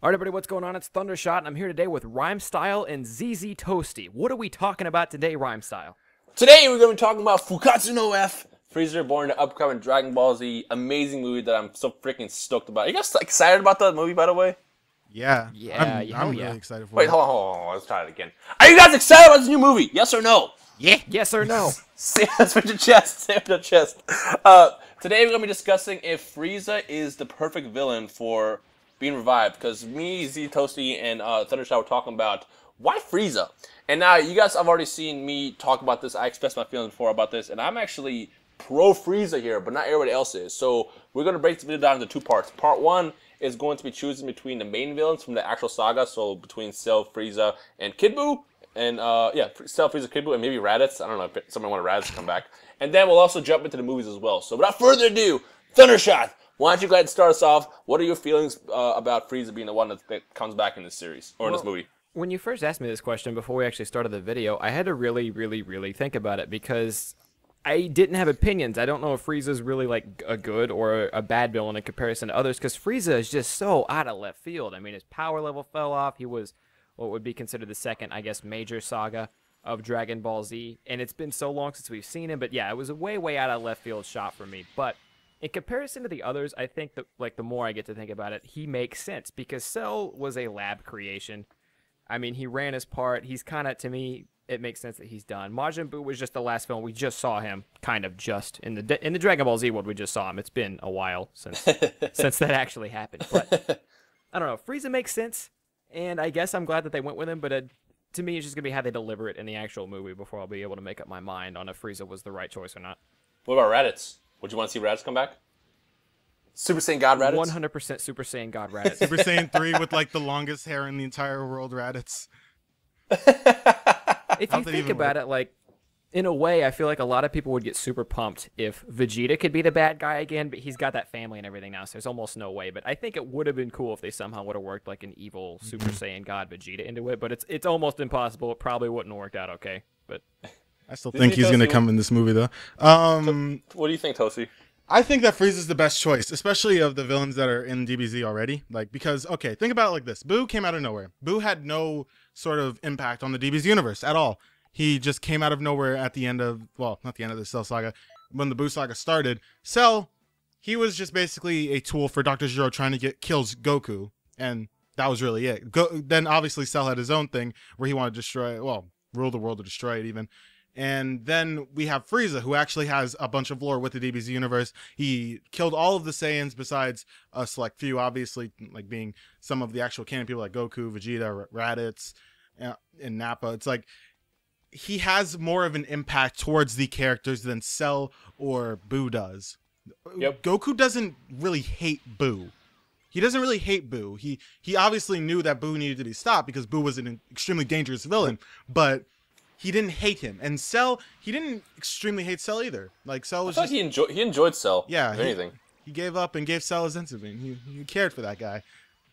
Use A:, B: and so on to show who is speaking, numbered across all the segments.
A: All right, everybody, what's going on? It's Thundershot, and I'm here today with Rhyme Style and ZZ Toasty. What are we talking about today, Rhyme Style?
B: Today we're going to be talking about Fukkatsu no F, Frieza born in the upcoming Dragon Ball Z, amazing movie that I'm so freaking stoked about. Are you guys excited about that movie, by the way?
C: Yeah. I'm
A: yeah.
C: really excited for
B: Wait,
C: it.
B: hold on, let's try it again. Are you guys excited about this new movie? Yes or no?
A: Yeah. Yes or no?
B: Say with your chest. Say with your chest. Today we're going to be discussing if Frieza is the perfect villain for being revived, because me, Z Toasty, and Thundershot were talking about why Frieza. And now you guys have already seen me talk about this. I expressed my feelings before about this, and I'm actually pro Frieza here, but not everybody else is. So we're going to break this video down into two parts. Part one is going to be choosing between the main villains from the actual saga, so between Cell, Frieza, and Kid Buu. And Cell, Frieza, Kid Buu, and maybe Raditz. I don't know if someone wanted Raditz to come back. And then we'll also jump into the movies as well. So without further ado, Thundershot, why don't you go ahead and start us off? What are your feelings about Frieza being the one that comes back in this series, or in this movie?
A: When you first asked me this question before we actually started the video, I had to really think about it, because I didn't have opinions. I don't know if Frieza's really like a good or a bad villain in comparison to others, because Frieza is just so out of left field. I mean, his power level fell off. He was what would be considered the second, I guess, major saga of Dragon Ball Z, and it's been so long since we've seen him. But yeah, it was a way out of left field shot for me. But in comparison to the others, I think that the more I get to think about it, he makes sense, because Cell was a lab creation. I mean, he ran his part. He's kind of, to me, it makes sense that he's done. Majin Buu was just the last film. We just saw him, kind of just in the Dragon Ball Z world. We just saw him. It's been a while since that actually happened. But I don't know. Frieza makes sense, and I guess I'm glad that they went with him. But to me, it's just gonna be how they deliver it in the actual movie before I'll be able to make up my mind on if Frieza was the right choice or not.
B: What about Raditz? Would you want to see Raditz come back? Super Saiyan God Raditz?
A: 100% Super Saiyan God Raditz.
C: Super Saiyan 3 with like the longest hair in the entire world, Raditz.
A: If you think about it, like, in a way, I feel like a lot of people would get super pumped if Vegeta could be the bad guy again, but he's got that family and everything now, so there's almost no way. But I think it would have been cool if they somehow would have worked like an evil Super Saiyan God Vegeta into it, but it's almost impossible. It probably wouldn't have worked out okay. But
C: I still think he's going to come in this movie, though.
B: What do you think, Toasty?
C: I think that Frieza's the best choice, especially of the villains that are in DBZ already. Like, because, okay, think about it like this. Buu came out of nowhere. Buu had no sort of impact on the DBZ universe at all. He just came out of nowhere at the end of, well, not the end of the Cell saga, when the Buu saga started. Cell, he was just basically a tool for Dr. Zero trying to kills Goku, and that was really it. Then obviously Cell had his own thing where he wanted to destroy, well, rule the world or destroy it even. And then we have Frieza, who actually has a bunch of lore with the DBZ universe. He killed all of the Saiyans besides a select few, obviously, like being some of the actual canon people like Goku, Vegeta, Raditz, and Nappa. It's like he has more of an impact towards the characters than Cell or Buu does.
B: Yep.
C: Goku doesn't really hate Buu. He doesn't really hate Buu. He obviously knew that Buu needed to be stopped because Buu was an extremely dangerous villain, but he didn't hate him. And Cell, he didn't extremely hate Cell either. Like, Cell was
B: I thought he enjoyed Cell.
C: Yeah,
B: if anything.
C: He gave up and gave Cell his insulin. He cared for that guy.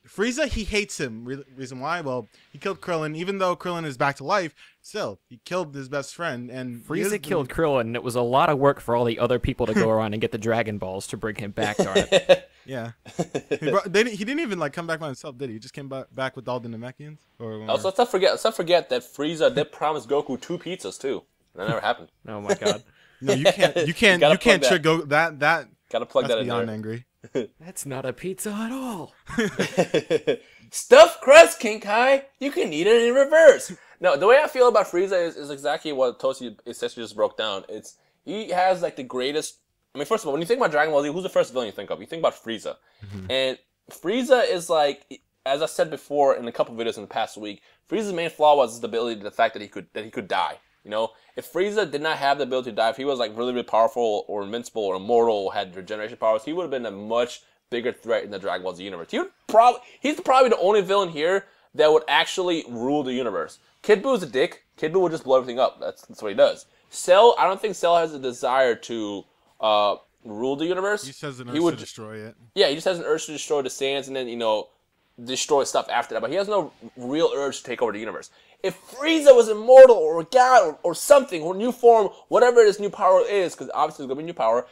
C: Frieza, he hates him. Reason why? Well, he killed Krillin. Even though Krillin is back to life, still, he killed his best friend. And
A: Frieza killed Krillin, and it was a lot of work for all the other people to go around and get the Dragon Balls to bring him back, darn it.
C: Yeah. He didn't even like come back by himself, did he? He just came back with all the Namekians?
B: Also, let's not forget that Frieza did promise Goku 2 pizzas too. That never happened.
A: Oh my god.
C: No, you can't trick Goku. That
B: gotta plug that in
C: beyond
B: there.
C: Angry.
A: That's not a pizza at all.
B: Stuffed crust, King Kai. You can eat it in reverse. No, the way I feel about Frieza is exactly what Toasty essentially just broke down. He has like the greatest. I mean, first of all, when you think about Dragon Ball Z, who's the first villain you think of? You think about Frieza. And Frieza is like, as I said before in a couple videos in the past week, Frieza's main flaw was the ability, the fact that he could die. You know, if Frieza did not have the ability to die, if he was like really powerful or invincible or immortal, had regeneration powers, he would have been a much bigger threat in the Dragon Ball Z universe. He's probably the only villain here that would actually rule the universe. Kid Buu is a dick. Kid Buu would just blow everything up. That's what he does. Cell, I don't think Cell has a desire to rule the universe.
C: He says an urge to destroy it.
B: Yeah, he just has an urge to destroy the Saiyans and then, destroy stuff after that. But he has no real urge to take over the universe. If Frieza was immortal or God or something, or new form, whatever his new power is, because obviously it's going to be new power,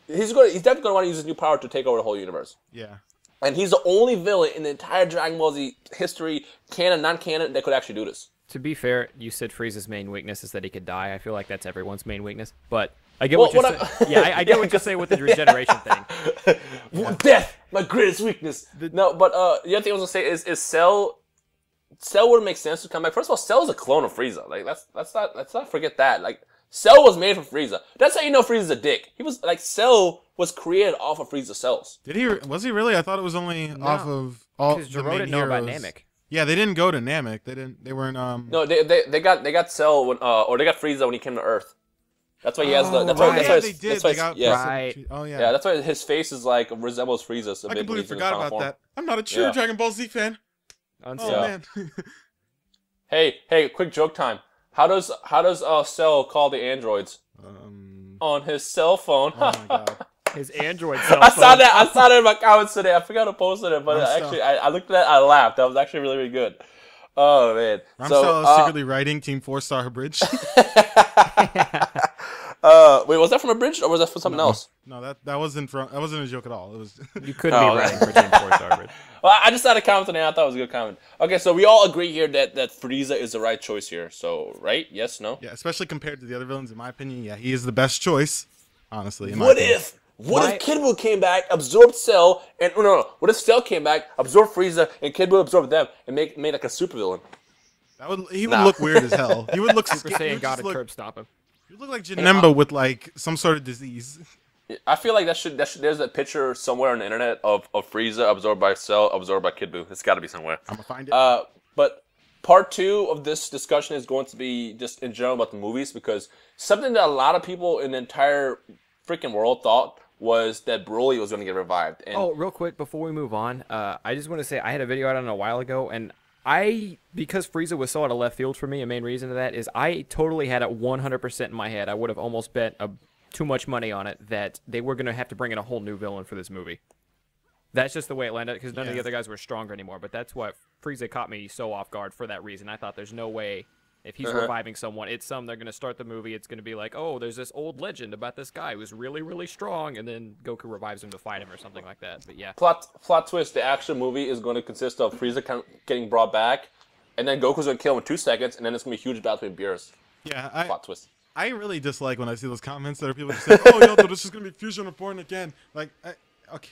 B: he's definitely going to want to use his new power to take over the whole universe.
C: Yeah.
B: And he's the only villain in the entire Dragon Ball Z history, canon, non-canon, that could actually do this.
A: To be fair, you said Frieza's main weakness is that he could die. I feel like that's everyone's main weakness. But I get what you're saying. Yeah, I get what you're saying with the regeneration thing.
B: Yeah. Death, my greatest weakness. No, but the other thing I was gonna say is Cell. Cell wouldn't make sense to come back. First of all, Cell is a clone of Frieza. Like let's not forget that. Like Cell was made from Frieza. That's how you know Frieza's a dick. He was like Cell was created off of Frieza's cells.
C: Did he? Was he really? I thought it was only off of all the main
A: didn't know
C: heroes.
A: about Namek.
C: Yeah, they didn't go to Namek. They didn't. They weren't.
B: No, they got Cell when or they got Frieza when he came to Earth. That's why he has the. That's
A: right.
B: why. That's why.
C: They did.
B: That's why
C: They got
A: right.
C: Oh yeah.
B: Yeah, that's why his face is like resembles Frieza's.
C: I completely forgot about that. I'm not a true Dragon Ball Z fan. Oh man.
B: Hey, quick joke time. How does Cell call the androids? On his cell phone.
C: Oh my god.
A: His Android cell phone.
B: I saw that in my comments today. I forgot to post it, but I looked at that. I laughed. That was actually really, really good. Oh man.
C: I'm still secretly writing Team 4-Star Bridge.
B: Wait, was that from a bridge or was that from something else?
C: No, that wasn't from. That wasn't a joke at all. It was.
A: You couldn't be writing for Team 4-Star Bridge.
B: Well, I just had a comment today. I thought it was a good comment. Okay, so we all agree here that Frieza is the right choice here. So, right? Yes? No?
C: Yeah, especially compared to the other villains, in my opinion. Yeah, he is the best choice. Honestly.
B: What if Kid Buu came back, absorbed Cell, and no. What if Cell came back, absorbed Frieza, and Kid Buu absorbed them, and made like a supervillain?
C: He would look weird as hell. He would look
A: Super Saiyan God to curb stomp him.
C: He would look like Janemba with like some sort of disease.
B: I feel like that should there's a picture somewhere on the internet of Frieza absorbed by Cell, absorbed by Kid Buu. It's got to be somewhere.
C: I'm gonna find it.
B: But part 2 of this discussion is going to be just in general about the movies, because something that a lot of people in the entire freaking world thought was that Broly was going to get revived. And
A: real quick before we move on, I just want to say I had a video out on it a while ago, and because Frieza was so out of left field for me, a main reason to that is I totally had it 100% in my head. I would have almost bet too much money on it that they were going to have to bring in a whole new villain for this movie. That's just the way it landed, because none of the other guys were stronger anymore. But that's what Frieza caught me so off guard for that reason. I thought there's no way if he's reviving someone, they're going to start the movie, it's going to be like, oh, there's this old legend about this guy who's really, really strong, and then Goku revives him to fight him or something like that. But yeah.
B: Plot twist, the action movie is going to consist of Frieza getting brought back, and then Goku's going to kill him in 2 seconds, and then it's going to be a huge battle between Beerus.
C: Yeah,
B: plot twist.
C: I really dislike when I see those comments that are people just saying, oh, yo, this is going to be Fusion Reborn again. Like, okay.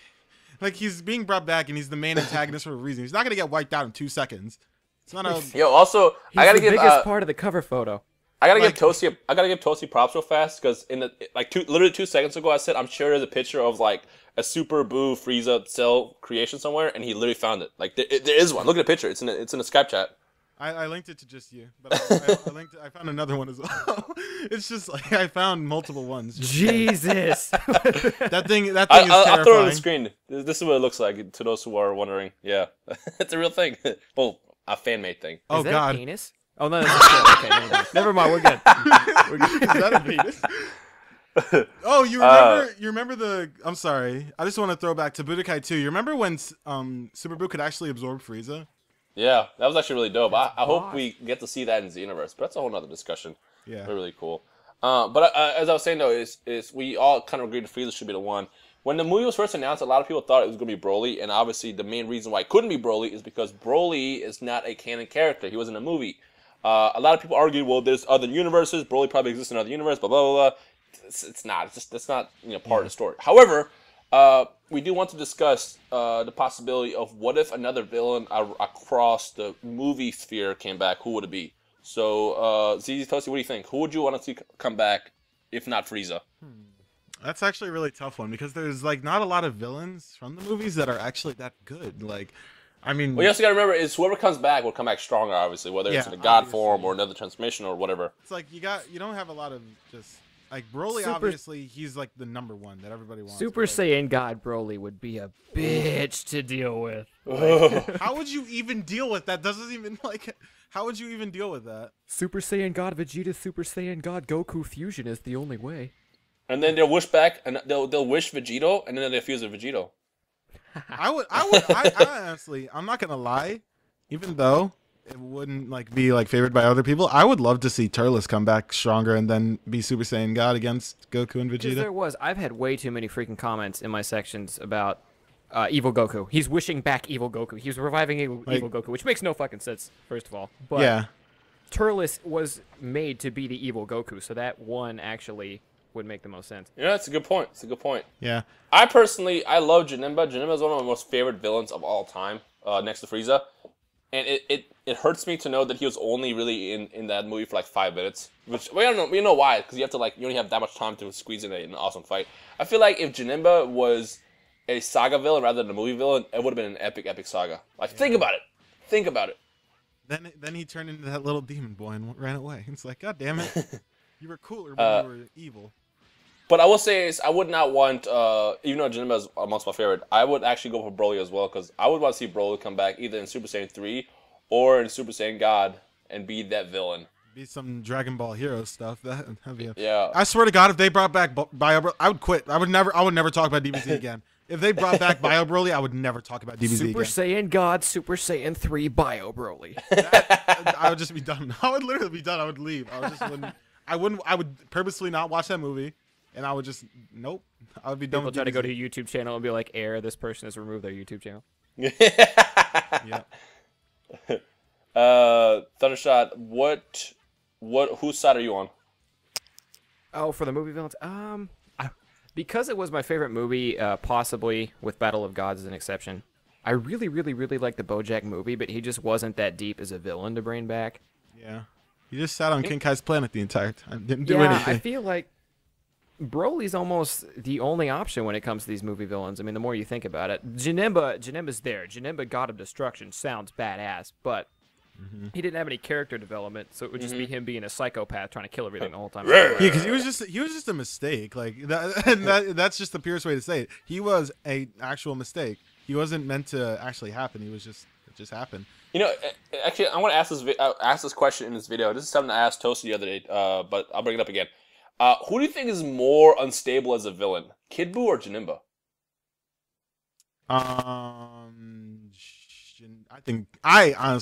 C: Like, he's being brought back, and he's the main antagonist for a reason. He's not going to get wiped out in 2 seconds. It's not a...
B: Yo, also, I gotta give...
A: biggest part of the cover photo.
B: I gotta give Toasty props real fast, because in the literally 2 seconds ago, I said I'm sure there's a picture of like a Super Buu Frieza Cell creation somewhere, and he literally found it. Like there is one. Look at the picture. It's in the Skype chat.
C: I linked it to just you, but I found another one as well. It's just like I found multiple ones.
A: Jesus,
C: that thing is terrifying.
B: I'll throw it on the screen. This is what it looks like to those who are wondering. Yeah, it's a real thing. Well, a fan-made thing.
C: Oh
A: is that
C: God,
A: a penis? Oh no, that's a okay, never mind. We're good. We're good.
C: Is that a penis? Oh, you remember the? I'm sorry. I just want to throw back to Budokai 2. You remember when Super Buu could actually absorb Frieza?
B: Yeah, that was actually really dope. I hope we get to see that in Xenoverse, but that's a whole nother discussion.
C: Yeah,
B: really cool. But as I was saying though, is we all kind of agreed that Frieza should be the one. When the movie was first announced, a lot of people thought it was going to be Broly, and obviously the main reason why it couldn't be Broly is because Broly is not a canon character. He was in a movie. A lot of people argue, well, there's other universes. Broly probably exists in another universe. Blah blah blah. It's not. It's not part of the story. However, we do want to discuss the possibility of what if another villain across the movie sphere came back. Who would it be? So, ZZ Toasty, what do you think? Who would you want to see come back if not Frieza?
C: That's actually a really tough one because there's like not a lot of villains from the movies that are actually that good. Like, I mean,
B: what you also got to remember is whoever comes back will come back stronger. Obviously, whether it's in the God form or another transformation or whatever.
C: It's like you don't have a lot of just like Broly. Obviously, he's like the number one that everybody wants.
A: Super Saiyan God Broly would be a bitch to deal with.
C: Like, how would you even deal with that? Doesn't even like. How would you even deal with that?
A: Super Saiyan God Vegeta, Super Saiyan God Goku fusion is the only way.
B: And then they'll wish back, and they'll wish Vegetto, and then they'll fuse with Vegetto.
C: I honestly, I'm not gonna lie, even though it wouldn't like be like favored by other people, I would love to see Turles come back stronger and then be Super Saiyan God against Goku and Vegeta.
A: I've had way too many freaking comments in my sections about Evil Goku. He's wishing back Evil Goku. He's reviving Evil Goku, which makes no fucking sense, first of all. But
C: Yeah.
A: Turles was made to be the Evil Goku, so that one actually would make the most sense.
B: Yeah, that's a good point. It's a good point.
C: Yeah.
B: I love Janemba. Janemba is one of my most favorite villains of all time, next to Frieza. And it hurts me to know that he was only really in that movie for like 5 minutes. Which we don't know. We know why, because you only have that much time to squeeze in an awesome fight. I feel like if Janemba was a Saga villain rather than a movie villain, it would have been an epic Saga. Like, think about it. Think about it.
C: Then he turned into that little demon boy and ran away. It's like, God damn it. You were cooler, but you were evil.
B: But I will say is I would not want, even though Janemba is amongst my favorite, I would actually go for Broly as well, because I would want to see Broly come back either in Super Saiyan 3 or in Super Saiyan God and be that villain.
C: Be some Dragon Ball Hero stuff. That'd be
B: Yeah.
C: I swear to God, if they brought back Bio Broly, I would quit. I would never talk about DBZ again. If they brought back Bio Broly, I would never talk about DBZ
A: Super
C: again.
A: Saiyan God, Super Saiyan 3 Bio Broly.
C: I would just be done. I would literally be done. I would leave. I would purposely not watch that movie, and I would just nope. I would be done.
A: People
C: with
A: try to
C: DBZ.
A: go to your YouTube channel and be like, "Error, this person has removed their YouTube channel."
C: Yeah.
B: Thundershot, whose side are you on?
A: Oh, for the movie villains, because it was my favorite movie, possibly with Battle of Gods as an exception. I really, really, really like the BoJack movie, but he just wasn't that deep as a villain to bring back.
C: Yeah. He just sat on King Kai's planet the entire time. Didn't do
A: Yeah,
C: anything.
A: I feel like Broly's almost the only option when it comes to these movie villains. I mean, the more you think about it, Janemba's there. Janemba, God of Destruction, sounds badass, but he didn't have any character development, so it would just be him being a psychopath trying to kill everything the whole time.
C: Yeah, because he was just a mistake. Like that, and that's just the purest way to say it. He was a actual mistake. He wasn't meant to actually happen. It just happened.
B: You know, actually, I want to ask this question in this video. This is something I asked Toasty the other day, but I'll bring it up again. Who do you think is more unstable as a villain, Kid Buu or Janemba?
C: I think I've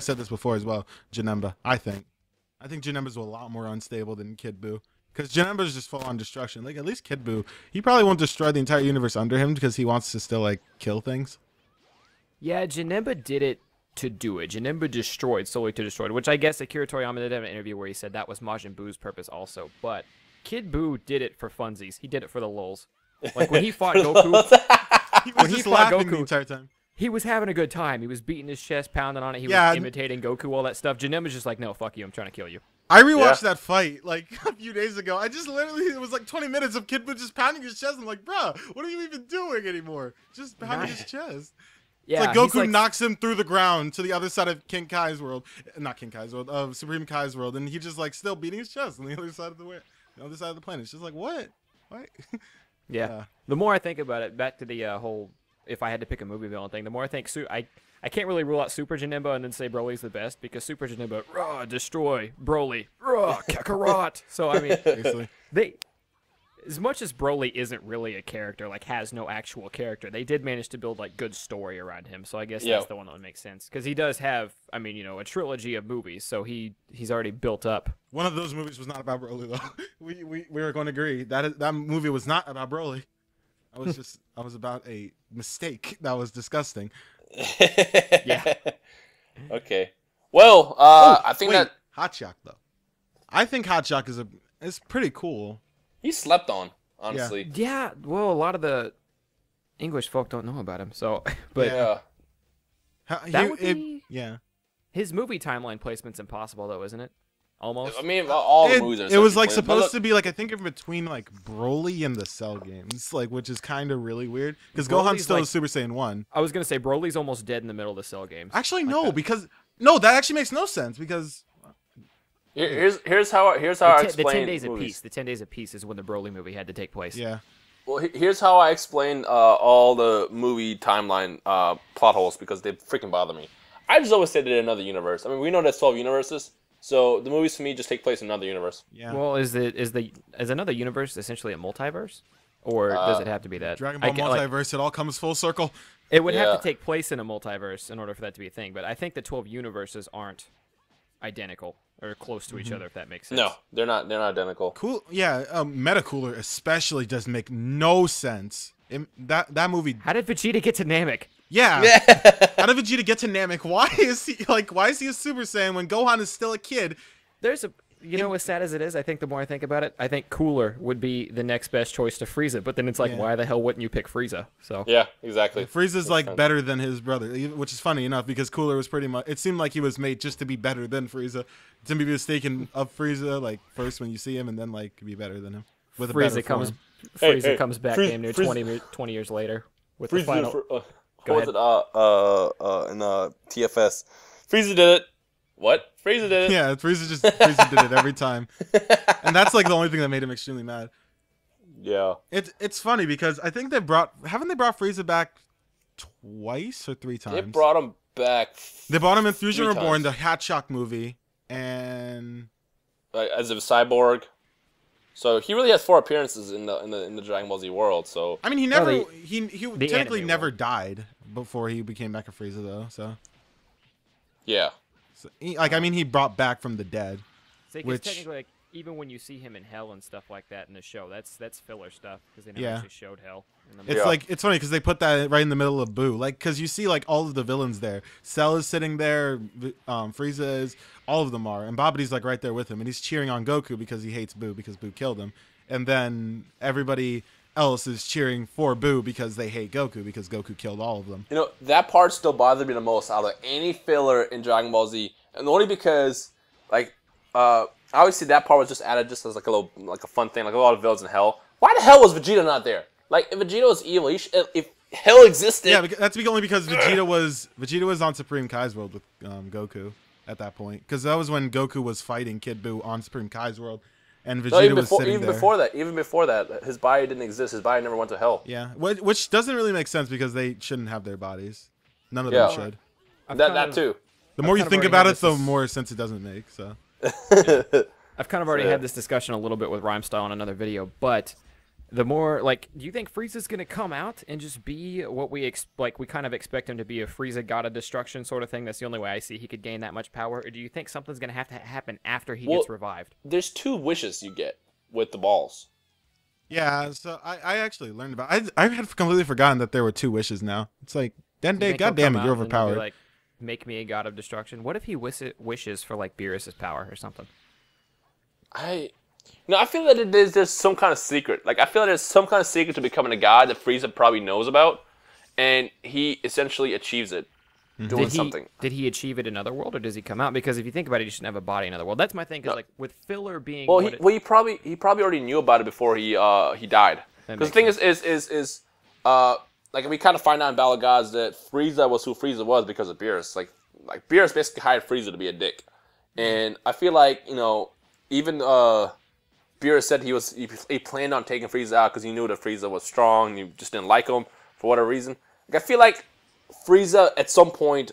C: said this before as well. Janemba. I think Janemba's a lot more unstable than Kid Buu. Because Janemba's just full on destruction. Like, at least Kid Buu, he probably won't destroy the entire universe under him because he wants to still, like, kill things.
A: Yeah, Janemba did it to do it. Janemba destroyed solely to destroy it, which I guess Akira Toriyama did have an interview where he said that was Majin Buu's purpose also. But Kid Buu did it for funsies. He did it for the lulz. Like, when he fought Goku,
C: He was just laughing the entire time.
A: he was having a good time. He was beating his chest, pounding on it. He was imitating Goku, all that stuff. Janemba's just like, no, fuck you. I'm trying to kill you.
C: I rewatched that fight like a few days ago. I just literally, it was like 20 minutes of Kid Buu just pounding his chest. I'm like, bruh, what are you even doing anymore? Just pounding his chest.
A: Yeah,
C: it's like Goku knocks him through the ground to the other side of King Kai's world. Not King Kai's world, of Supreme Kai's world. And he just like still beating his chest on the other side of the planet. It's just like, what?
A: Yeah. The more I think about it, back to the whole, if I had to pick a movie villain thing, the more I think, I can't really rule out Super Janemba and then say Broly's the best, because Super Janemba, raw, destroy, Broly, raw, Kakarot. So, I mean,
C: Seriously.
A: As much as Broly isn't really a character, like has no actual character, they did manage to build like good story around him. So I guess that's the one that would make sense, because he does have, I mean, you know, a trilogy of movies, so he's already built up.
C: One of those movies was not about Broly though. we were going to agree that movie was not about Broly. I was about a mistake that was disgusting.
A: Yeah.
B: Okay. Well, I think that
C: Hot Shock though. I think Hot Shock is pretty cool.
B: he slept on, honestly.
A: Yeah, well, a lot of the English folk don't know about him, so, but
C: Yeah.
A: His movie timeline placement's impossible, though, isn't it? Almost.
B: I mean, all the movies are.
C: It was like
B: essentially
C: supposed to be like, I think, in between like Broly and the Cell games, like, which is kind of really weird because Gohan's still
A: like,
C: a Super Saiyan 1.
A: I was gonna say Broly's almost dead in the middle of the Cell games.
C: Actually, no, that actually makes no sense because
B: Here's how I explain
A: the 10 days
B: movies.
A: of peace. The 10 days of peace is when the Broly movie had to take place.
C: Yeah.
B: Well, here's how I explain all the movie timeline plot holes, because they freaking bother me. I just always say they're in another universe. I mean, we know there's 12 universes, so the movies to me just take place in another universe.
C: Yeah.
A: Well, is another universe essentially a multiverse, or does it have to be that?
C: Dragon Ball multiverse, it all comes full circle.
A: It would have to take place in a multiverse in order for that to be a thing, but I think the 12 universes aren't identical or close to each other, if that makes sense.
B: No, they're not identical.
C: Cool. Yeah. Metacooler especially does make no sense that movie.
A: How did Vegeta get to Namek?
C: Yeah. How did Vegeta get to Namek? Why is he a Super Saiyan when Gohan is still a kid?
A: There's a You know, as sad as it is, I think the more I think about it, I think Cooler would be the next best choice to Frieza. But then it's like, why the hell wouldn't you pick Frieza? So
B: yeah, exactly.
C: Frieza's like better than his brother, which is funny enough because Cooler was pretty much. It seemed like he was made just to be better than Frieza, to be mistaken of Frieza like first when you see him, and then like be better than him with a better form.
A: Frieza comes back damn near 20 years later with the final.
B: What was it? In TFS, Frieza did it. What? Frieza did it.
C: Yeah, Frieza did it every time, and that's like the only thing that made him extremely mad.
B: Yeah.
C: It's funny because I think haven't they brought Frieza back twice or 3 times?
B: They brought him back.
C: They brought him in Fusion Reborn, the Hat Shock movie, and
B: as a cyborg. So he really has 4 appearances in the Dragon Ball Z world. So
C: I mean, he technically never died before he became Mecha Frieza, though. So
B: yeah.
C: So, I mean, he brought back from the dead.
A: Which technically, like, even when you see him in Hell and stuff like that in the show, that's filler stuff because they never actually showed Hell.
C: It's funny because they put that right in the middle of Buu, like because you see like all of the villains there. Cell is sitting there, Frieza is, all of them are, and Babidi's like right there with him, and he's cheering on Goku because he hates Buu because Buu killed him, and then everybody else is cheering for Buu because they hate Goku because Goku killed all of them.
B: You know, that part still bothered me the most out of any filler in Dragon Ball Z, and only because like obviously that part was just added just as like a fun thing, like a lot of villains in Hell. Why the hell was Vegeta not there? Like, if Vegeta was evil, if Hell existed...
C: Yeah, that's only because Vegeta was on Supreme Kai's world with Goku at that point. Because that was when Goku was fighting Kid Buu on Supreme Kai's world, and Vegeta was sitting there.
B: Even before that, his body didn't exist. His body never went to Hell.
C: Yeah, which doesn't really make sense because they shouldn't have their bodies. None of them should.
B: That too.
C: The more you think about it, the more sense it doesn't make. So.
A: I've kind of already had this discussion a little bit with Rhyme Style in another video, but... The more, like, do you think Frieza's going to come out and just be what we kind of expect him to be, a Frieza god of destruction sort of thing? That's the only way I see he could gain that much power. Or do you think something's going to have to happen after he gets revived?
B: There's 2 wishes you get with the balls.
C: Yeah, so I actually learned about I had completely forgotten that there were 2 wishes now. It's like, Dende, goddamn it, you're overpowered.
A: Like, make me a god of destruction. What if he wishes for, like, Beerus's power or something?
B: No, I feel that there's some kind of secret. Like, I feel like there's some kind of secret to becoming a god that Frieza probably knows about, and he essentially achieves it doing something.
A: Did he achieve it in Otherworld, or does he come out? Because if you think about it, he shouldn't have a body in Otherworld. That's my thing, because like, with filler being...
B: Well, he probably already knew about it before he died. Because the thing is like, we kind of find out in Battle of Gods that Frieza was who Frieza was because of Beerus. Like Beerus basically hired Frieza to be a dick. And I feel like, you know, even... Beerus said he planned on taking Frieza out because he knew that Frieza was strong and he just didn't like him for whatever reason. Like, I feel like Frieza at some point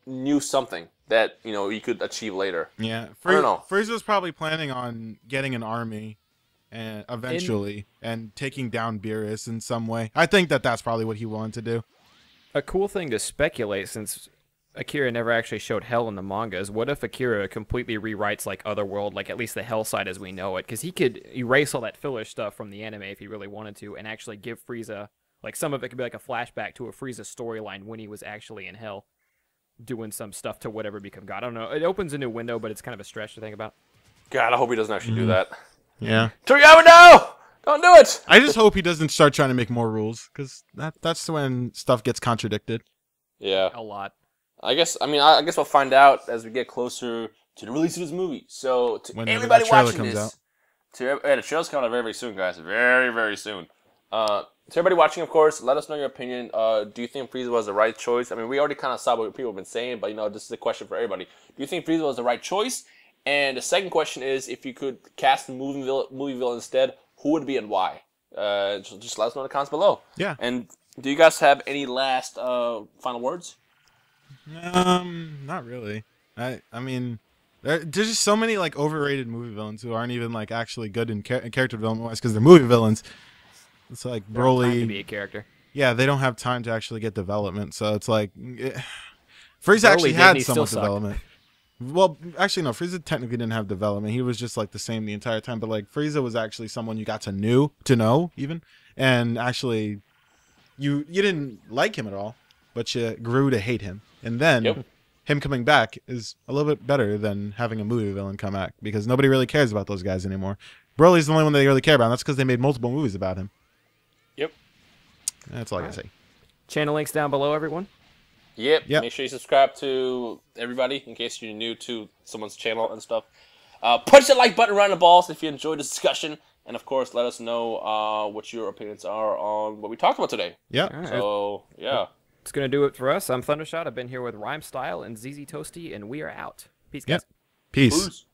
B: knew something that, you know, he could achieve later.
C: Yeah,
B: I don't know.
C: Frieza was probably planning on getting an army and eventually and taking down Beerus in some way. I think that's probably what he wanted to do.
A: A cool thing to speculate, since Akira never actually showed Hell in the mangas. What if Akira completely rewrites like Otherworld, like at least the Hell side as we know it? Because he could erase all that filler stuff from the anime if he really wanted to, and actually give Frieza, like some of it could be like a flashback to a Frieza storyline when he was actually in Hell, doing some stuff to whatever become God. I don't know. It opens a new window, but it's kind of a stretch to think about.
B: God, I hope he doesn't actually do that.
C: Yeah.
B: Toriyama, no! Don't do it!
C: I just hope he doesn't start trying to make more rules, because that's when stuff gets contradicted.
B: Yeah.
A: A lot.
B: I guess we'll find out as we get closer to the release of this movie. So, to everybody watching this, the trailer's coming out very, very soon, guys. Very, very soon. To everybody watching, of course, let us know your opinion. Do you think Frieza was the right choice? I mean, we already kind of saw what people have been saying, but, you know, this is a question for everybody. Do you think Frieza was the right choice? And the second question is, if you could cast a movie villain instead, who would it be and why? Just let us know in the comments below.
C: Yeah.
B: And do you guys have any last final words?
C: Not really. I mean, there's just so many like overrated movie villains who aren't even like actually good in character development wise because they're movie villains. It's like Broly.
A: To be a character.
C: Yeah, they don't have time to actually get development, so it's like Frieza actually had some development. Well, actually, no. Frieza technically didn't have development. He was just like the same the entire time. But like Frieza was actually someone you got to know even, and actually you didn't like him at all, but you grew to hate him. And then him coming back is a little bit better than having a movie villain come back, because nobody really cares about those guys anymore. Broly's the only one they really care about, and that's because they made multiple movies about him.
B: Yep.
C: That's all I gotta say.
A: Channel links down below, everyone.
B: Yep. Make sure you subscribe to everybody in case you're new to someone's channel and stuff. Punch that like button around the balls if you enjoyed the discussion. And, of course, let us know what your opinions are on what we talked about today.
C: Yeah.
A: Right.
B: So, yeah.
A: It's going to do it for us. I'm Thundershot. I've been here with Rhyme Style and ZZ Toasty, and we are out. Peace, guys.
C: Peace.
B: Peace.